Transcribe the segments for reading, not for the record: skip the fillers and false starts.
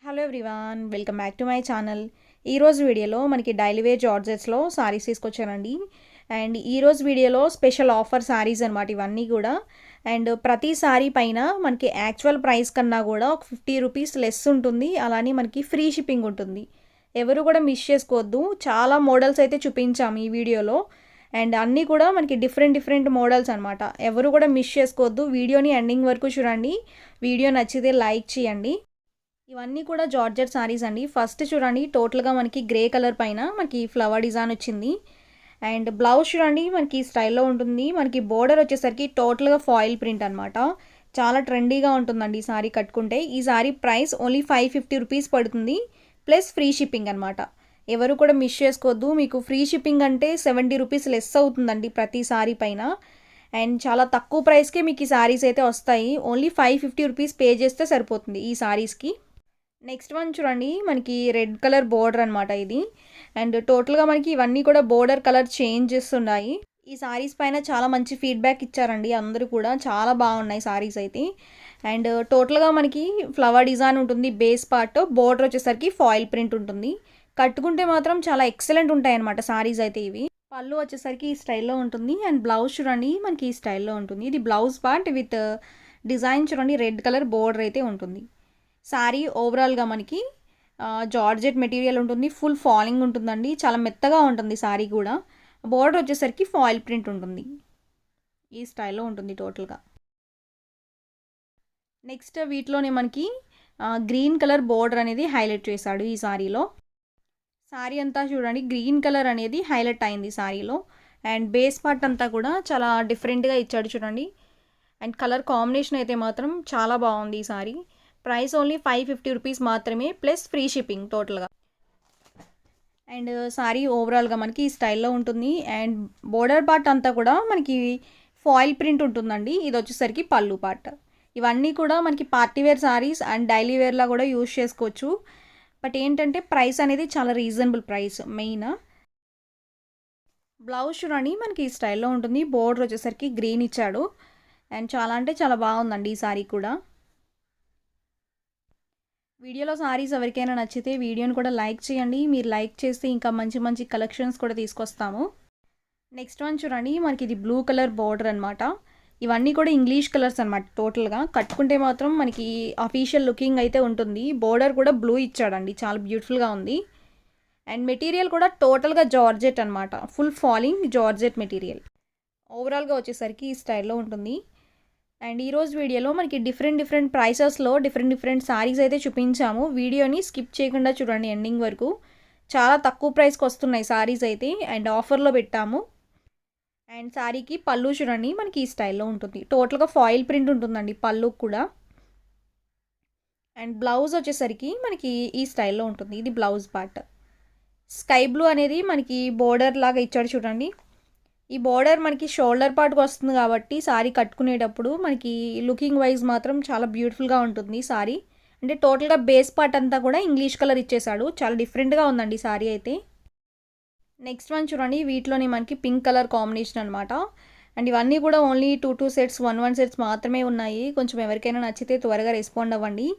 Hello everyone, welcome back to my channel. ఈరోజు వీడియోలో మనకి డైలీ వేర్ జార్జెట్స్లో సారీస్ తీసుకొచ్చానండి. అండ్ ఈరోజు వీడియోలో స్పెషల్ ఆఫర్ సారీస్ అనమాట ఇవన్నీ కూడా. అండ్ ప్రతి సారీ పైన మనకి యాక్చువల్ ప్రైస్ కన్నా కూడా ఒక 50 రూపీస్ లెస్ ఉంటుంది. అలానే మనకి ఫ్రీ షిప్పింగ్ ఉంటుంది. ఎవరు కూడా మిస్ చేసుకోవద్దు. చాలా మోడల్స్ అయితే చూపించాము ఈ వీడియోలో. అండ్ అన్నీ కూడా మనకి డిఫరెంట్ మోడల్స్ అనమాట. ఎవరు కూడా మిస్ చేసుకోవద్దు. వీడియోని ఎండింగ్ వరకు చూడండి. వీడియో నచ్చితే లైక్ చేయండి. ఇవన్నీ కూడా జార్జెట్ సారీస్ అండి. ఫస్ట్ చూడండి, టోటల్గా మనకి గ్రే కలర్ పైన మనకి ఫ్లవర్ డిజైన్ వచ్చింది. అండ్ బ్లౌజ్ చూడండి మనకి స్టైల్లో ఉంటుంది. మనకి బోర్డర్ వచ్చేసరికి టోటల్గా ఫాయిల్ ప్రింట్ అనమాట. చాలా ట్రెండీగా ఉంటుందండి ఈ సారీ కట్టుకుంటే. ఈ సారీ ప్రైస్ ఓన్లీ 550 రూపీస్ పడుతుంది, ప్లస్ ఫ్రీ షిప్పింగ్ అనమాట. ఎవరు కూడా మిస్ చేసుకోవద్దు. మీకు ఫ్రీ షిప్పింగ్ అంటే 70 రూపీస్ లెస్ అవుతుందండి ప్రతి సారీ పైన. అండ్ చాలా తక్కువ ప్రైస్కే మీకు ఈ సారీస్ అయితే వస్తాయి. ఓన్లీ 550 రూపీస్ పే చేస్తే సరిపోతుంది ఈ సారీస్కి. నెక్స్ట్ వన్ చూడండి, మనకి రెడ్ కలర్ బోర్డర్ అనమాట ఇది. అండ్ టోటల్గా మనకి ఇవన్నీ కూడా బోర్డర్ కలర్ చేంజ్ చేస్తున్నాయి. ఈ సారీస్ పైన చాలా మంచి ఫీడ్బ్యాక్ ఇచ్చారండి అందరూ కూడా. చాలా బాగున్నాయి సారీస్ అయితే. అండ్ టోటల్గా మనకి ఫ్లవర్ డిజైన్ ఉంటుంది బేస్ పార్ట్. బోర్డర్ వచ్చేసరికి ఫాయిల్ ప్రింట్ ఉంటుంది. కట్టుకుంటే మాత్రం చాలా ఎక్సలెంట్ ఉంటాయి అనమాట సారీస్ అయితే ఇవి. పళ్ళు వచ్చేసరికి ఈ స్టైల్లో ఉంటుంది. అండ్ బ్లౌజ్ చూడండి మనకి ఈ స్టైల్లో ఉంటుంది. ఇది బ్లౌజ్ పార్ట్ విత్ డిజైన్ చూడండి, రెడ్ కలర్ బోర్డర్ అయితే ఉంటుంది. శారీ ఓవరాల్గా మనకి జార్జెట్ మెటీరియల్ ఉంటుంది. ఫుల్ ఫాలింగ్ ఉంటుందండి. చాలా మెత్తగా ఉంటుంది శారీ కూడా. బోర్డర్ వచ్చేసరికి ఫాయిల్ ప్రింట్ ఉంటుంది. ఈ స్టైల్లో ఉంటుంది టోటల్గా. నెక్స్ట్ వీటిలోనే మనకి గ్రీన్ కలర్ బోర్డర్ అనేది హైలైట్ చేశాడు ఈ శారీలో. శారీ అంతా చూడండి గ్రీన్ కలర్ అనేది హైలైట్ అయింది శారీలో. అండ్ బేస్ పార్ట్ అంతా కూడా చాలా డిఫరెంట్గా ఇచ్చాడు చూడండి. అండ్ కలర్ కాంబినేషన్ అయితే మాత్రం చాలా బాగుంది ఈ శారీ. ప్రైస్ ఓన్లీ 550 రూపీస్ మాత్రమే, ప్లస్ ఫ్రీ షిప్పింగ్ టోటల్గా. అండ్ సారీ ఓవరాల్గా మనకి ఈ స్టైల్లో ఉంటుంది. అండ్ బోర్డర్ పార్ట్ అంతా కూడా మనకి ఫాయిల్ ప్రింట్ ఉంటుందండి. ఇది వచ్చేసరికి పళ్ళు పార్ట్. ఇవన్నీ కూడా మనకి పార్టీవేర్ సారీస్ అండ్ డైలీ వేర్లా కూడా యూజ్ చేసుకోవచ్చు. బట్ ఏంటంటే ప్రైస్ అనేది చాలా రీజనబుల్ ప్రైస్ మెయిన్. బ్లౌజ్ చూడండి మనకి ఈ స్టైల్లో ఉంటుంది. బోర్డర్ వచ్చేసరికి గ్రీన్ ఇచ్చాడు. అండ్ చాలా అంటే చాలా బాగుందండి ఈ సారీ కూడా. వీడియోలో సారీస్ ఎవరికైనా నచ్చితే వీడియోని కూడా లైక్ చేయండి. మీరు లైక్ చేస్తే ఇంకా మంచి కలెక్షన్స్ కూడా తీసుకొస్తాము. నెక్స్ట్ వన్ చూడండి, మనకి ఇది బ్లూ కలర్ బార్డర్ అనమాట. ఇవన్నీ కూడా ఇంగ్లీష్ కలర్స్ అనమాట. టోటల్గా కట్టుకుంటే మాత్రం మనకి అఫీషియల్ లుకింగ్ అయితే ఉంటుంది. బోర్డర్ కూడా బ్లూ ఇచ్చాడండి, చాలా బ్యూటిఫుల్గా ఉంది. అండ్ మెటీరియల్ కూడా టోటల్గా జార్జెట్ అనమాట. Full falling georgette material. ఓవరాల్గా వచ్చేసరికి ఈ స్టైల్లో ఉంటుంది. అండ్ ఈరోజు వీడియోలో మనకి డిఫరెంట్ ప్రైసెస్లో డిఫరెంట్ సారీస్ అయితే చూపించాము. వీడియోని స్కిప్ చేయకుండా చూడండి ఎండింగ్ వరకు. చాలా తక్కువ ప్రైస్కి వస్తున్నాయి సారీస్ అయితే. అండ్ ఆఫర్లో పెట్టాము. అండ్ సారీకి పళ్ళు చూడండి మనకి ఈ స్టైల్లో ఉంటుంది. టోటల్గా ఫాయిల్ ప్రింట్ ఉంటుందండి పళ్ళు కూడా. అండ్ బ్లౌజ్ వచ్చేసరికి మనకి ఈ స్టైల్లో ఉంటుంది. ఇది బ్లౌజ్ పార్ట్. స్కై బ్లూ అనేది మనకి బోర్డర్ లాగా ఇచ్చాడు చూడండి. ఈ బోర్డర్ మనకి షోల్డర్ పార్ట్కి వస్తుంది కాబట్టి సారీ కట్టుకునేటప్పుడు మనకి లుకింగ్ వైజ్ మాత్రం చాలా బ్యూటిఫుల్గా ఉంటుంది సారీ. అంటే టోటల్గా బేస్ పార్ట్ అంతా కూడా ఇంగ్లీష్ కలర్ ఇచ్చేసాడు. చాలా డిఫరెంట్గా ఉందండి సారీ అయితే. నెక్స్ట్ వన్ చూడండి, వీటిలోనే మనకి పింక్ కలర్ కాంబినేషన్ అనమాట. అండ్ ఇవన్నీ కూడా ఓన్లీ 2 సెట్స్ 1 సెట్స్ మాత్రమే ఉన్నాయి. కొంచెం ఎవరికైనా నచ్చితే త్వరగా రెస్పాండ్ అవ్వండి.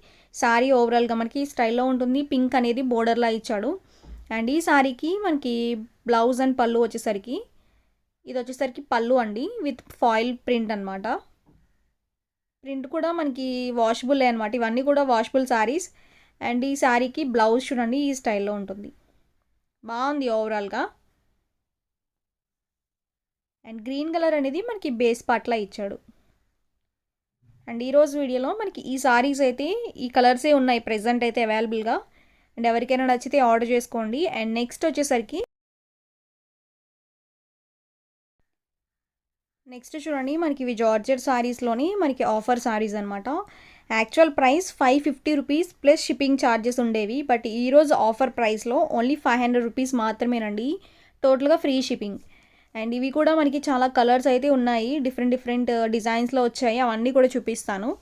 సారీ ఓవరాల్గా మనకి స్టైల్లో ఉంటుంది. పింక్ అనేది బోర్డర్లా ఇచ్చాడు. అండ్ ఈ సారీకి మనకి బ్లౌజ్ అండ్ పళ్ళు వచ్చేసరికి ఇది వచ్చేసరికి పళ్ళు అండి, విత్ ఫాయిల్ ప్రింట్ అనమాట. ప్రింట్ కూడా మనకి వాషబుల్ అనమాట. ఇవన్నీ కూడా వాషబుల్ శారీస్. అండ్ ఈ శారీకి బ్లౌజ్ చూడండి ఈ స్టైల్లో ఉంటుంది. బాగుంది ఓవరాల్గా. అండ్ గ్రీన్ కలర్ అనేది మనకి బేస్ పార్ట్లా ఇచ్చాడు. అండ్ ఈరోజు వీడియోలో మనకి ఈ సారీస్ అయితే ఈ కలర్సే ఉన్నాయి ప్రెజెంట్ అయితే అవైలబుల్గా. అండ్ ఎవరికైనా నచ్చితే ఆర్డర్ చేసుకోండి. అండ్ నెక్స్ట్ వచ్చేసరికి నెక్స్ట్ చూడండి, మనకి ఇవి జార్జెట్ సారీస్లోని మనకి ఆఫర్ సారీస్ అనమాట. Actual price 550 rupees plus shipping charges ఉండేవి. బట్ ఈరోజు ఆఫర్ ప్రైస్లో ఓన్లీ 500 రూపీస్ మాత్రమేనండి. టోటల్గా ఫ్రీ షిప్పింగ్. అండ్ ఇవి కూడా మనకి చాలా కలర్స్ అయితే ఉన్నాయి. డిఫరెంట్ డిజైన్స్లో వచ్చాయి. అవన్నీ కూడా చూపిస్తాను.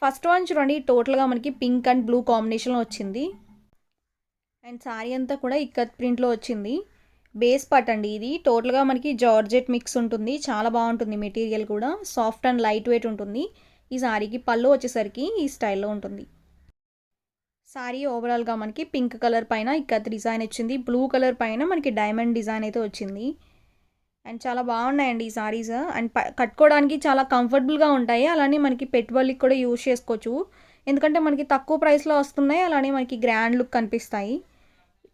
ఫస్ట్ వన్ చూడండి, టోటల్గా మనకి పింక్ అండ్ బ్లూ కాంబినేషన్లో వచ్చింది. అండ్ సారీ అంతా కూడా ఇక్కత్ ప్రింట్లో వచ్చింది. బేస్ పార్ట్ అండి ఇది. టోటల్గా మనకి జార్జెట్ మిక్స్ ఉంటుంది. చాలా బాగుంటుంది మెటీరియల్ కూడా. సాఫ్ట్ అండ్ లైట్ వెయిట్ ఉంటుంది. ఈ సారీకి పళ్ళు వచ్చేసరికి ఈ స్టైల్లో ఉంటుంది. సారీ ఓవరాల్గా మనకి పింక్ కలర్ పైన ఇక్కత్ డిజైన్ వచ్చింది, బ్లూ కలర్ పైన మనకి డైమండ్ డిజైన్ అయితే వచ్చింది. అండ్ చాలా బాగున్నాయండి ఈ సారీస్. అండ్ కట్టుకోవడానికి చాలా కంఫర్టబుల్గా ఉంటాయి, అలానే మనకి పెట్టుబడికి కూడా యూజ్ చేసుకోవచ్చు. ఎందుకంటే మనకి తక్కువ ప్రైస్లో వస్తున్నాయి, అలానే మనకి గ్రాండ్ లుక్ కనిపిస్తాయి.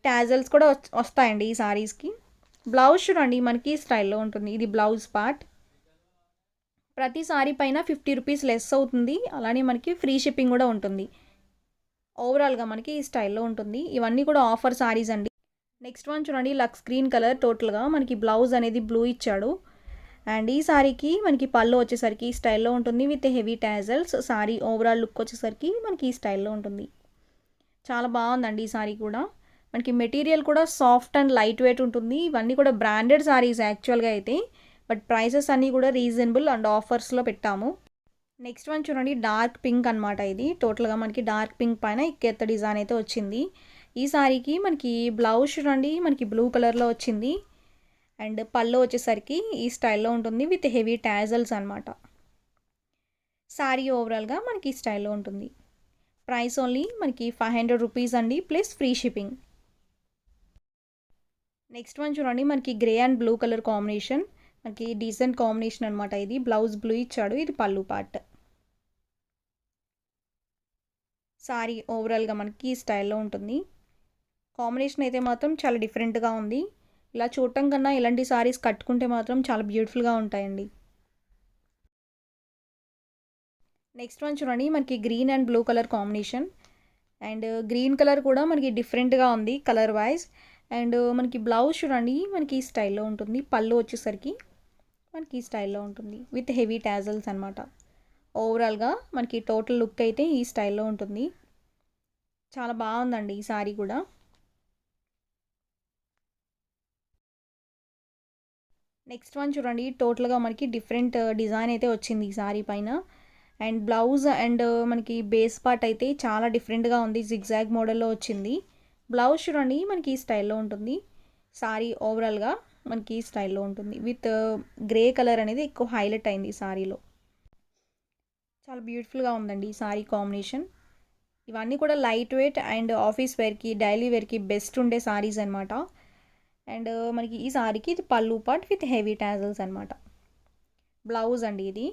టాజల్స్ కూడా వస్తాయండి ఈ సారీస్కి. బ్లౌజ్ చూడండి మనకి స్టైల్లో ఉంటుంది, ఇది బ్లౌజ్ పార్ట్. ప్రతి సారీ పైన 50 రూపీస్ లెస్ అవుతుంది, అలానే మనకి ఫ్రీ షిప్పింగ్ కూడా ఉంటుంది. ఓవరాల్గా మనకి ఈ స్టైల్లో ఉంటుంది. ఇవన్నీ కూడా ఆఫర్ సారీస్ అండి. నెక్స్ట్ వన్ చూడండి, లక్స్ గ్రీన్ కలర్. టోటల్గా మనకి బ్లౌజ్ అనేది బ్లూ ఇచ్చాడు. అండ్ ఈ సారీకి మనకి పళ్ళు వచ్చేసరికి ఈ స్టైల్లో ఉంటుంది with heavy tassels. Sorry overall look వచ్చేసరికి మనకి ఈ స్టైల్లో ఉంటుంది. చాలా బాగుందండి ఈ సారీ కూడా. మనకి మెటీరియల్ కూడా సాఫ్ట్ అండ్ లైట్ వెయిట్ ఉంటుంది. ఇవన్నీ కూడా బ్రాండెడ్ సారీస్ యాక్చువల్గా అయితే, బట్ ప్రైసెస్ అన్నీ కూడా రీజనబుల్ అండ్ ఆఫర్స్లో పెట్టాము. నెక్స్ట్ వన్ చూడండి, డార్క్ పింక్ అనమాట. ఇది టోటల్గా మనకి డార్క్ పింక్ పైన ఇక్కెత్త డిజైన్ అయితే వచ్చింది. ఈ సారీకి మనకి బ్లౌజ్ చూడండి మనకి బ్లూ కలర్లో వచ్చింది. అండ్ పళ్ళు వచ్చేసరికి ఈ స్టైల్లో ఉంటుంది విత్ హెవీ టాజల్స్ అనమాట. సారీ ఓవరాల్గా మనకి ఈ స్టైల్లో ఉంటుంది. ప్రైస్ ఓన్లీ మనకి 500 రూపీస్ అండి, plus free shipping. Next one చూడండి, మనకి grey and blue colour combination. మనకి డీసెంట్ కాంబినేషన్ అనమాట. ఇది బ్లౌజ్ బ్లూ ఇచ్చాడు, ఇది పళ్ళు పార్ట్. సారీ ఓవరాల్గా మనకి ఈ స్టైల్లో ఉంటుంది. కాంబినేషన్ అయితే మాత్రం చాలా డిఫరెంట్గా ఉంది. ఇలా చూడటం కన్నా ఇలాంటి సారీస్ కట్టుకుంటే మాత్రం చాలా బ్యూటిఫుల్గా ఉంటాయండి. నెక్స్ట్ వన్ చూడండి, మనకి green and blue colour combination. And green colour కూడా మనకి డిఫరెంట్గా ఉంది కలర్ వైజ్. అండ్ మనకి బ్లౌజ్ చూడండి మనకి ఈ స్టైల్లో ఉంటుంది. పళ్ళు వచ్చేసరికి మనకి ఈ స్టైల్లో ఉంటుంది విత్ హెవీ టాజల్స్ అనమాట. ఓవరాల్గా మనకి టోటల్ లుక్ అయితే ఈ స్టైల్లో ఉంటుంది. చాలా బాగుందండి ఈ సారీ కూడా. నెక్స్ట్ వన్ చూడండి, టోటల్గా మనకి డిఫరెంట్ డిజైన్ అయితే వచ్చింది ఈ సారీ పైన. అండ్ బ్లౌజ్ అండ్ మనకి బేస్ పార్ట్ అయితే చాలా డిఫరెంట్గా ఉంది, జిగ్జాగ్ మోడల్లో వచ్చింది. బ్లౌజ్ చూడండి మనకి ఈ స్టైల్లో ఉంటుంది. సారీ ఓవరాల్గా మనకి ఈ స్టైల్లో ఉంటుంది విత్ గ్రే కలర్ అనేది ఎక్కువ హైలైట్ అయింది ఈ సారీలో. చాలా బ్యూటిఫుల్గా ఉందండి ఈ సారీ కాంబినేషన్. ఇవన్నీ కూడా లైట్ వెయిట్ అండ్ ఆఫీస్ వేర్కి డైలీ వేర్కి బెస్ట్ ఉండే సారీస్ అనమాట. అండ్ మనకి ఈ సారీకి ఇది పళ్ళు పార్ట్ విత్ హెవీ టాజల్స్ అనమాట. బ్లౌజ్ అండి ఇది.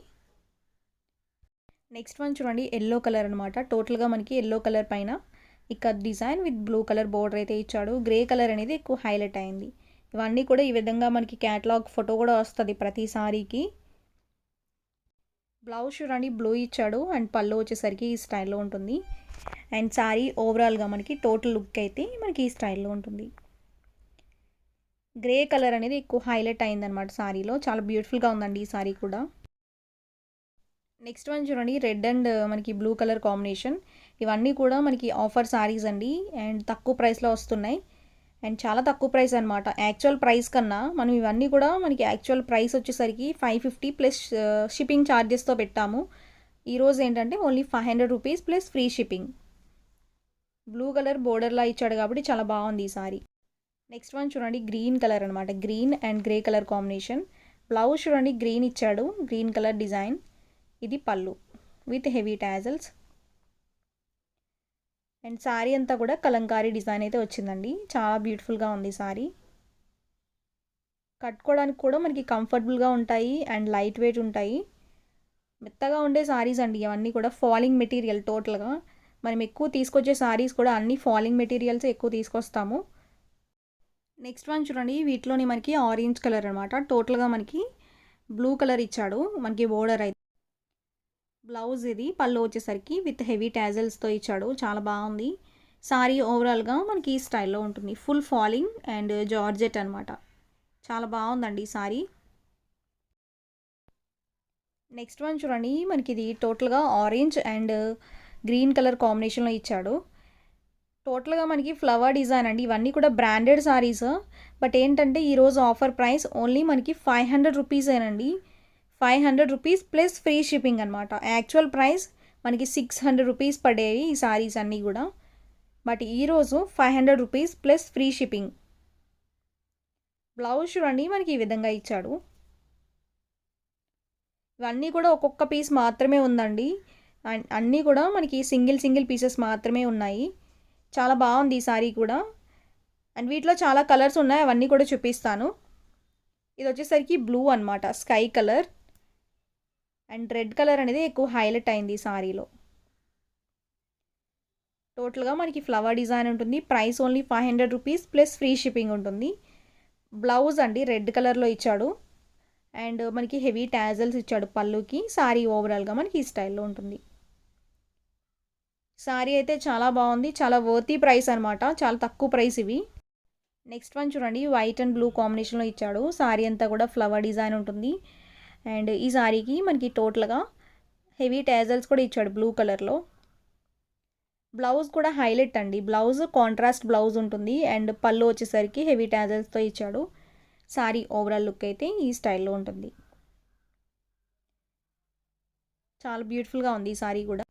నెక్స్ట్ వన్ చూడండి, ఎల్లో కలర్ అనమాట. టోటల్గా మనకి ఎల్లో కలర్ పైన ఇక design with blue colour border అయితే ఇచ్చాడు. గ్రే కలర్ అనేది ఎక్కువ హైలైట్ అయింది. ఇవన్నీ కూడా ఈ విధంగా మనకి క్యాటలాగ్ ఫోటో కూడా వస్తుంది ప్రతి సారీకి. బ్లౌజ్ చూడండి బ్లూ ఇచ్చాడు అండ్ పళ్ళు వచ్చేసరికి ఈ స్టైల్లో ఉంటుంది. అండ్ సారీ ఓవరాల్గా మనకి టోటల్ లుక్ అయితే మనకి ఈ స్టైల్లో ఉంటుంది. గ్రే కలర్ అనేది ఎక్కువ హైలైట్ అయిందనమాట సారీలో. చాలా బ్యూటిఫుల్గా ఉందండి ఈ సారీ కూడా. నెక్స్ట్ వన్ చూడండి, రెడ్ అండ్ మనకి బ్లూ కలర్ కాంబినేషన్. ఇవన్నీ కూడా మనకి ఆఫర్ సారీస్ అండి, అండ్ తక్కువ ప్రైస్లో వస్తున్నాయి. అండ్ చాలా తక్కువ ప్రైస్ అనమాట. యాక్చువల్ ప్రైస్ కన్నా మనం ఇవన్నీ కూడా మనకి యాక్చువల్ ప్రైస్ వచ్చేసరికి 550 ప్లస్ షిప్పింగ్ ఛార్జెస్తో పెట్టాము. ఈరోజు ఏంటంటే only 500 rupees plus free shipping. Blue colour బోర్డర్లా ఇచ్చాడు కాబట్టి చాలా బాగుంది ఈ సారీ. నెక్స్ట్ వన్ చూడండి, గ్రీన్ కలర్ అనమాట. Green and grey colour combination. Blouse చూడండి గ్రీన్ ఇచ్చాడు, గ్రీన్ కలర్ డిజైన్. ఇది పళ్ళు with heavy tassels. And sari అంతా కూడా కలంకారీ డిజైన్ అయితే వచ్చిందండి. చాలా బ్యూటిఫుల్గా ఉంది సారీ. కట్టుకోవడానికి కూడా మనకి కంఫర్టబుల్గా ఉంటాయి అండ్ లైట్ వెయిట్ ఉంటాయి. మెత్తగా ఉండే సారీస్ అండి అవన్నీ కూడా. ఫాలింగ్ మెటీరియల్ టోటల్గా మనం ఎక్కువ తీసుకొచ్చే సారీస్ కూడా అన్ని ఫాలింగ్ మెటీరియల్స్ ఎక్కువ తీసుకొస్తాము. నెక్స్ట్ వన్ చూడండి, వీటిలోని మనకి ఆరెంజ్ కలర్ అనమాట. టోటల్గా మనకి బ్లూ కలర్ ఇచ్చాడు మనకి బోర్డర్ అయితే. బ్లౌజ్ ఇది, పళ్ళు వచ్చేసరికి విత్ హెవీ టాజల్స్తో ఇచ్చాడు. చాలా బాగుంది సారీ. ఓవరాల్గా మనకి ఈ స్టైల్లో ఉంటుంది. ఫుల్ ఫాలింగ్ అండ్ జార్జెట్ అనమాట. చాలా బాగుందండి ఈ సారీ. నెక్స్ట్ వన్ చూడండి, మనకి ఇది టోటల్గా ఆరెంజ్ అండ్ గ్రీన్ కలర్ కాంబినేషన్లో ఇచ్చాడు. టోటల్గా మనకి ఫ్లవర్ డిజైన్ అండి. ఇవన్నీ కూడా బ్రాండెడ్ సారీస్. బట్ ఏంటంటే ఈరోజు ఆఫర్ ప్రైస్ ఓన్లీ మనకి 500 రూపీసేనండి. 500 రూపీస్ ప్లస్ ఫ్రీ షిప్పింగ్ అనమాట. యాక్చువల్ ప్రైస్ మనకి 600 రూపీస్ పడేవి ఈ సారీస్ అన్నీ కూడా. బట్ ఈరోజు 500 rupees plus free shipping. Blouse చూడండి మనకి ఈ విధంగా ఇచ్చాడు. ఇవన్నీ కూడా ఒక్కొక్క పీస్ మాత్రమే ఉందండి. అన్నీ కూడా మనకి సింగిల్ పీసెస్ మాత్రమే ఉన్నాయి. చాలా బాగుంది ఈ సారీ కూడా. అండ్ వీటిలో చాలా కలర్స్ ఉన్నాయి, అవన్నీ కూడా చూపిస్తాను. ఇది వచ్చేసరికి బ్లూ అనమాట, sky colour. And red colour అనేది ఎక్కువ హైలైట్ అయింది ఈ సారీలో. టోటల్గా మనకి ఫ్లవర్ డిజైన్ ఉంటుంది. Price only 500 rupees plus free shipping ఉంటుంది. బ్లౌజ్ అండి రెడ్ కలర్లో ఇచ్చాడు. అండ్ మనకి హెవీ టాజల్స్ ఇచ్చాడు పళ్ళుకి. సారీ ఓవరాల్గా మనకి ఈ స్టైల్లో ఉంటుంది. సారీ అయితే చాలా బాగుంది, చాలా వర్తీ ప్రైస్ అనమాట, చాలా తక్కువ ప్రైస్ ఇవి. నెక్స్ట్ వన్ చూడండి, వైట్ అండ్ బ్లూ కాంబినేషన్లో ఇచ్చాడు. సారీ అంతా కూడా ఫ్లవర్ డిజైన్ ఉంటుంది. అండ్ ఈ సారీకి మనకి టోటల్గా హెవీ టాజల్స్ కూడా ఇచ్చాడు బ్లూ కలర్లో. బ్లౌజ్ కూడా హైలైట్ అండి, బ్లౌజ్ కాంట్రాస్ట్ బ్లౌజ్ ఉంటుంది. అండ్ పళ్ళు వచ్చేసరికి హెవీ టాజల్స్తో ఇచ్చాడు. సారీ ఓవరాల్ లుక్ అయితే ఈ స్టైల్లో ఉంటుంది. చాలా బ్యూటిఫుల్గా ఉంది ఈ సారీ కూడా.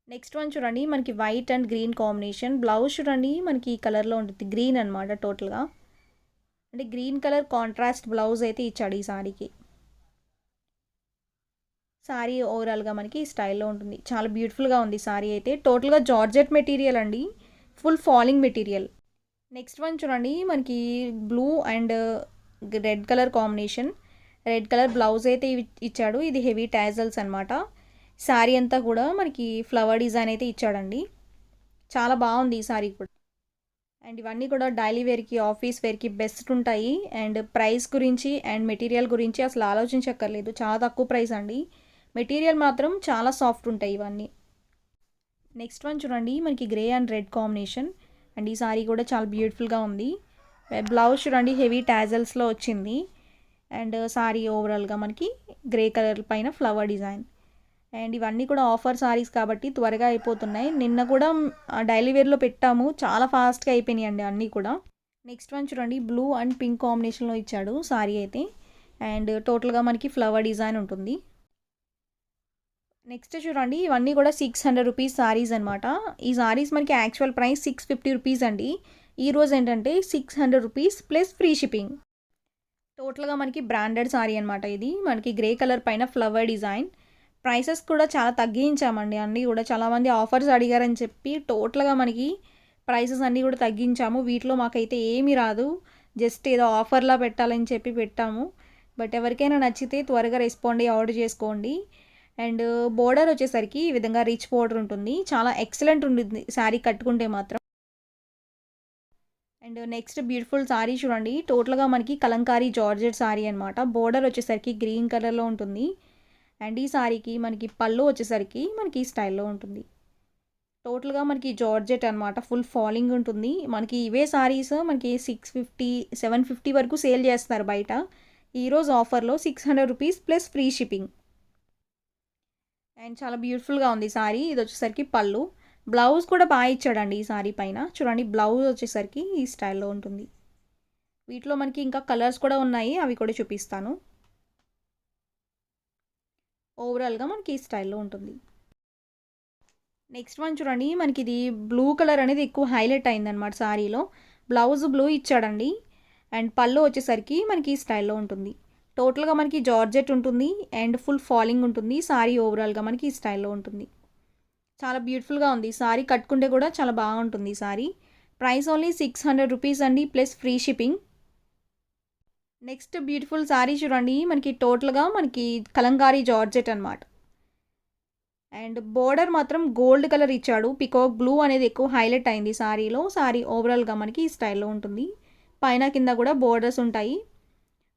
నెక్స్ట్ వన్ చూడండి, మనకి white and green combination. Blouse చూడండి మనకి ఈ కలర్లో ఉంటుంది, గ్రీన్ అనమాట టోటల్గా. అంటే గ్రీన్ కలర్ కాంట్రాస్ట్ బ్లౌజ్ అయితే ఇచ్చాడు ఈ సారీకి. సారీ ఓవరాల్గా మనకి ఈ స్టైల్లో ఉంటుంది. చాలా బ్యూటిఫుల్గా ఉంది సారీ అయితే. టోటల్గా జార్జెట్ మెటీరియల్ అండి, full falling material. Next one చూడండి, మనకి blue and red colour combination. Red colour blouse అయితే ఇచ్చాడు. ఇది హెవీ టాజల్స్ అనమాట. శారీ అంతా కూడా మనకి ఫ్లవర్ డిజైన్ అయితే ఇచ్చాడండి. చాలా బాగుంది ఈ సారీ కూడా. అండ్ ఇవన్నీ కూడా డైలీ వేర్కి, ఆఫీస్ వేర్కి బెస్ట్ ఉంటాయి. అండ్ ప్రైస్ గురించి అండ్ మెటీరియల్ గురించి అసలు ఆలోచించక్కర్లేదు, చాలా తక్కువ ప్రైస్ అండి. మెటీరియల్ మాత్రం చాలా సాఫ్ట్ ఉంటాయి ఇవన్నీ. నెక్స్ట్ వన్ చూడండి, మనకి grey and red combination. And ఈ సారీ కూడా చాలా బ్యూటిఫుల్గా ఉంది. బ్లౌజ్ చూడండి హెవీ టాజల్స్లో వచ్చింది. అండ్ సారీ ఓవరాల్గా మనకి గ్రే కలర్ పైన ఫ్లవర్ డిజైన్. అండ్ ఇవన్నీ కూడా ఆఫర్ సారీస్ కాబట్టి త్వరగా అయిపోతున్నాయి. నిన్న కూడా డైలీ వేర్లో పెట్టాము, చాలా ఫాస్ట్గా అయిపోయినాయి అండి అన్నీ కూడా. నెక్స్ట్ వన్ చూడండి, బ్లూ అండ్ పింక్ కాంబినేషన్లో ఇచ్చాడు సారీ అయితే. అండ్ టోటల్గా మనకి ఫ్లవర్ డిజైన్ ఉంటుంది. నెక్స్ట్ చూడండి, ఇవన్నీ కూడా 600 రూపీస్ సారీస్ అనమాట. ఈ సారీస్ మనకి యాక్చువల్ ప్రైస్ 650 రూపీస్ అండి. ఈరోజు ఏంటంటే 600 రూపీస్ ప్లస్ ఫ్రీ షిప్పింగ్. టోటల్గా మనకి బ్రాండెడ్ సారీ అనమాట ఇది. మనకి గ్రే కలర్ పైన ఫ్లవర్ డిజైన్. ప్రైసెస్ కూడా చాలా తగ్గించామండి అన్నీ కూడా. చాలామంది ఆఫర్స్ అడిగారని చెప్పి టోటల్గా మనకి ప్రైసెస్ అన్నీ కూడా తగ్గించాము. వీటిలో మాకైతే ఏమీ రాదు, జస్ట్ ఏదో ఆఫర్లా పెట్టాలని చెప్పి పెట్టాము. బట్ ఎవరికైనా నచ్చితే త్వరగా రెస్పాండ్ అయ్యి ఆర్డర్ చేసుకోండి. అండ్ బోర్డర్ వచ్చేసరికి ఈ విధంగా రిచ్ బోర్డర్ ఉంటుంది, చాలా ఎక్సలెంట్ ఉంటుంది శారీ కట్టుకుంటే మాత్రం. అండ్ నెక్స్ట్ బ్యూటిఫుల్ సారీ చూడండి, టోటల్గా మనకి కలంకారీ జార్జెట్ సారీ అనమాట. బోర్డర్ వచ్చేసరికి గ్రీన్ కలర్లో ఉంటుంది. అండ్ ఈ సారీకి మనకి పళ్ళు వచ్చేసరికి మనకి ఈ స్టైల్లో ఉంటుంది. టోటల్గా మనకి జార్జెట్ అనమాట, ఫుల్ ఫాలింగ్ ఉంటుంది. మనకి ఇవే సారీస్ మనకి 650, 750 వరకు సేల్ చేస్తున్నారు బయట. ఈరోజు ఆఫర్లో 600 rupees plus free shipping. And చాలా బ్యూటిఫుల్గా ఉంది సారీ. ఇది వచ్చేసరికి పళ్ళు. బ్లౌజ్ కూడా బాగా ఇచ్చాడండి ఈ సారీ పైన. చూడండి బ్లౌజ్ వచ్చేసరికి ఈ స్టైల్లో ఉంటుంది. వీటిలో మనకి ఇంకా కలర్స్ కూడా ఉన్నాయి, అవి కూడా చూపిస్తాను. ఓవరాల్గా మనకి ఈ స్టైల్లో ఉంటుంది. నెక్స్ట్ వన్ చూడండి, మనకి ఇది బ్లూ కలర్ అనేది ఎక్కువ హైలైట్ అయిందనమాట సారీలో. బ్లౌజ్ బ్లూ ఇచ్చాడండి. అండ్ పళ్ళు వచ్చేసరికి మనకి ఈ స్టైల్లో ఉంటుంది. టోటల్గా మనకి జార్జెట్ ఉంటుంది అండ్ ఫుల్ ఫాలింగ్ ఉంటుంది. సారీ ఓవరాల్గా మనకి ఈ స్టైల్లో ఉంటుంది. చాలా బ్యూటిఫుల్గా ఉంది సారీ, కట్టుకుంటే కూడా చాలా బాగుంటుంది సారీ. ప్రైస్ ఓన్లీ 600 రూపీస్ అండి plus free shipping. Next beautiful sorry చూడండి, మనకి టోటల్గా మనకి కలంకారీ జార్జెట్ అనమాట. అండ్ బోర్డర్ మాత్రం గోల్డ్ కలర్ ఇచ్చాడు. పికాక్ బ్లూ అనేది ఎక్కువ హైలైట్ అయింది సారీలో. సారీ ఓవరాల్గా మనకి ఈ స్టైల్లో ఉంటుంది. పైన కింద కూడా బోర్డర్స్ ఉంటాయి.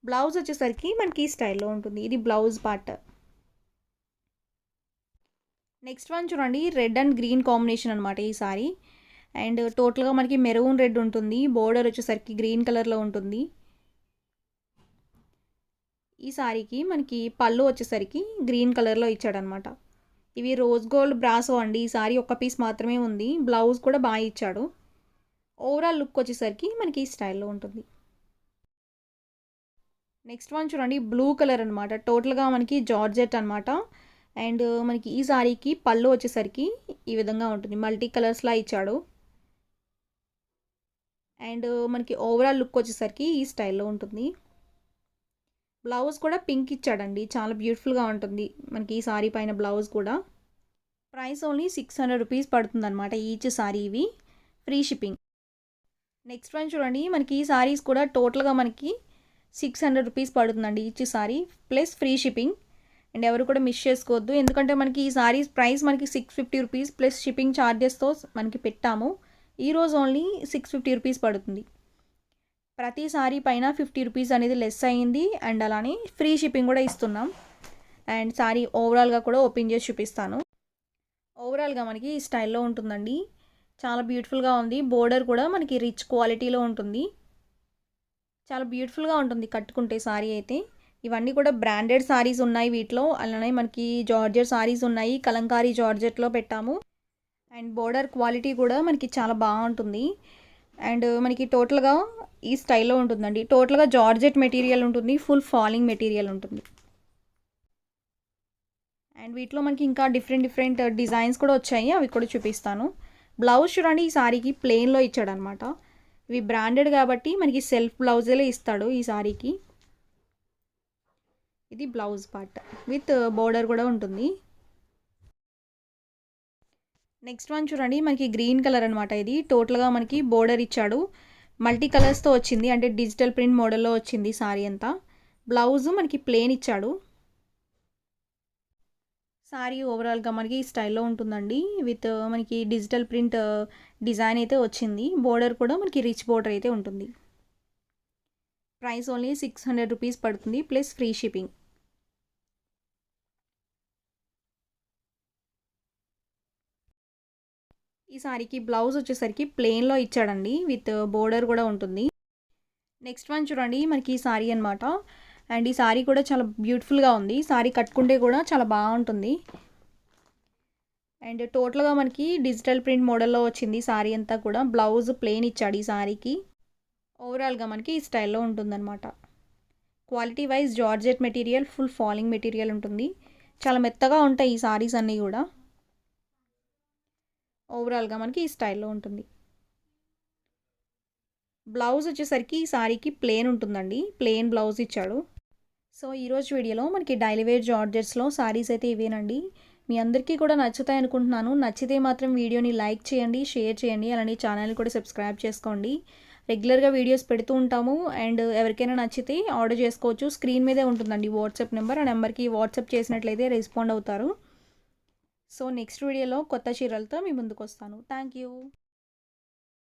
బ్లౌజ్ వచ్చేసరికి మనకి ఈ స్టైల్లో ఉంటుంది. ఇది బ్లౌజ్ పార్ట్. నెక్స్ట్ వన్ చూడండి, రెడ్ అండ్ గ్రీన్ కాంబినేషన్ అనమాట ఈ సారీ. అండ్ టోటల్గా మనకి మెరూన్ రెడ్ ఉంటుంది. బోర్డర్ వచ్చేసరికి గ్రీన్ కలర్లో ఉంటుంది. ఈ సారీకి మనకి పళ్ళు వచ్చేసరికి గ్రీన్ కలర్లో ఇచ్చాడనమాట. ఇవి రోజ్ గోల్డ్ బ్రాసో అండి. ఈ సారీ ఒక్క పీస్ మాత్రమే ఉంది. బ్లౌజ్ కూడా బాగా ఇచ్చాడు. ఓవరాల్ లుక్ వచ్చేసరికి మనకి ఈ స్టైల్లో ఉంటుంది. నెక్స్ట్ వన్ చూడండి, బ్లూ కలర్ అనమాట. టోటల్గా మనకి జార్జెట్ అనమాట. అండ్ మనకి ఈ సారీకి పళ్ళు వచ్చేసరికి ఈ విధంగా ఉంటుంది, మల్టీ కలర్స్లా ఇచ్చాడు. అండ్ మనకి ఓవరాల్ లుక్ వచ్చేసరికి ఈ స్టైల్లో ఉంటుంది. బ్లౌజ్ కూడా పింక్ ఇచ్చాడండి, చాలా బ్యూటిఫుల్గా ఉంటుంది మనకి ఈ సారీ పైన బ్లౌజ్ కూడా. ప్రైస్ ఓన్లీ 600 రూపీస్ పడుతుంది అనమాట ఈచ్ సారీ ఇవి. Free shipping. నెక్స్ట్ వన్ చూడండి, మనకి ఈ సారీస్ కూడా టోటల్గా మనకి 600 రూపీస్ పడుతుందండి each sorry plus free shipping. And ఎవరు కూడా మిస్ చేసుకోవద్దు, ఎందుకంటే మనకి ఈ సారీస్ ప్రైస్ మనకి 650 రూపీస్ ప్లస్ షిప్పింగ్ ఛార్జెస్తో మనకి పెట్టాము. ఈరోజు ఓన్లీ 650 రూపీస్ పడుతుంది. ప్రతి సారీ పైన 50 రూపీస్ అనేది లెస్ అయ్యింది. అండ్ అలానే ఫ్రీ షిప్పింగ్ కూడా ఇస్తున్నాం. అండ్ సారీ ఓవరాల్గా కూడా ఓపెన్ చేసి చూపిస్తాను. ఓవరాల్గా మనకి ఈ స్టైల్లో ఉంటుందండి, చాలా బ్యూటిఫుల్గా ఉంది. బోర్డర్ కూడా మనకి రిచ్ క్వాలిటీలో ఉంటుంది, చాలా బ్యూటిఫుల్గా ఉంటుంది కట్టుకుంటే సారీ అయితే. ఇవన్నీ కూడా బ్రాండెడ్ సారీస్ ఉన్నాయి వీటిలో. అలానే మనకి జార్జెట్ సారీస్ ఉన్నాయి, కలంకారీ జార్జెట్లో పెట్టాము. అండ్ బోర్డర్ క్వాలిటీ కూడా మనకి చాలా బాగుంటుంది. అండ్ మనకి టోటల్గా ఈ స్టైల్లో ఉంటుందండి. టోటల్గా జార్జెట్ మెటీరియల్ ఉంటుంది, ఫుల్ ఫాలింగ్ మెటీరియల్ ఉంటుంది. అండ్ వీటిలో మనకి ఇంకా డిఫరెంట్ డిజైన్స్ కూడా వచ్చాయి, అవి కూడా చూపిస్తాను. బ్లౌజ్ చూడండి, ఈ సారీకి ప్లెయిన్లో ఇచ్చాడనమాట. ఇవి బ్రాండెడ్ కాబట్టి మనకి సెల్ఫ్ బ్లౌజేలే ఇస్తాడు ఈ సారీకి. ఇది బ్లౌజ్ పార్ట్ విత్ బోర్డర్ కూడా ఉంటుంది. నెక్స్ట్ వన్ చూడండి, మనకి గ్రీన్ కలర్ అనమాట. ఇది టోటల్గా మనకి బోర్డర్ ఇచ్చాడు, మల్టీ కలర్స్తో వచ్చింది, అంటే డిజిటల్ ప్రింట్ మోడల్లో వచ్చింది సారీ అంతా. బ్లౌజ్ మనకి ప్లెయిన్ ఇచ్చాడు. సారీ ఓవరాల్గా మనకి ఈ స్టైల్లో ఉంటుందండి, విత్ మనకి డిజిటల్ ప్రింట్ డిజైన్ అయితే వచ్చింది. బోర్డర్ కూడా మనకి రిచ్ బోర్డర్ అయితే ఉంటుంది. ప్రైస్ ఓన్లీ 600 రూపీస్ పడుతుంది ప్లస్ ఫ్రీ షిప్పింగ్. ఈ సారీకి బ్లౌజ్ వచ్చేసరికి ప్లెయిన్లో ఇచ్చాడండి, విత్ బోర్డర్ కూడా ఉంటుంది. నెక్స్ట్ వన్ చూడండి, మనకి ఈ సారీ అనమాట. అండ్ ఈ సారీ కూడా చాలా బ్యూటిఫుల్గా ఉంది, సారీ కట్టుకుంటే కూడా చాలా బాగుంటుంది. అండ్ టోటల్గా మనకి డిజిటల్ ప్రింట్ మోడల్లో వచ్చింది సారీ అంతా కూడా. బ్లౌజ్ ప్లెయిన్ ఇచ్చాడు ఈ సారీకి. ఓవరాల్గా మనకి ఈ స్టైల్లో ఉంటుందన్నమాట. Quality wise georgette material, full falling material ఉంటుంది, చాలా మెత్తగా ఉంటాయి ఈ సారీస్ అన్నీ కూడా. ఓవరాల్గా మనకి ఈ స్టైల్లో ఉంటుంది. బ్లౌజ్ వచ్చేసరికి ఈ సారీకి ప్లెయిన్ ఉంటుందండి, ప్లెయిన్ బ్లౌజ్ ఇచ్చాడు. సో ఈరోజు వీడియోలో మనకి డైలీ వేర్ జార్జెట్స్లో సారీస్ అయితే ఇవేనండి. మీ అందరికీ కూడా నచ్చుతాయి అనుకుంటున్నాను. నచ్చితే మాత్రం వీడియోని లైక్ చేయండి, షేర్ చేయండి, అలానే ఛానల్ కూడా సబ్స్క్రైబ్ చేసుకోండి. రెగ్యులర్గా వీడియోస్ పెడుతూ ఉంటాము. అండ్ ఎవరికైనా నచ్చితే ఆర్డర్ చేసుకోవచ్చు. స్క్రీన్ మీదే ఉంటుందండి వాట్సాప్ నెంబర్, ఆ నెంబర్కి వాట్సాప్ చేసినట్లయితే రెస్పాండ్ అవుతారు. సో నెక్స్ట్ వీడియోలో కొత్త చీరలతో మీ ముందుకు వస్తాను. Thank you.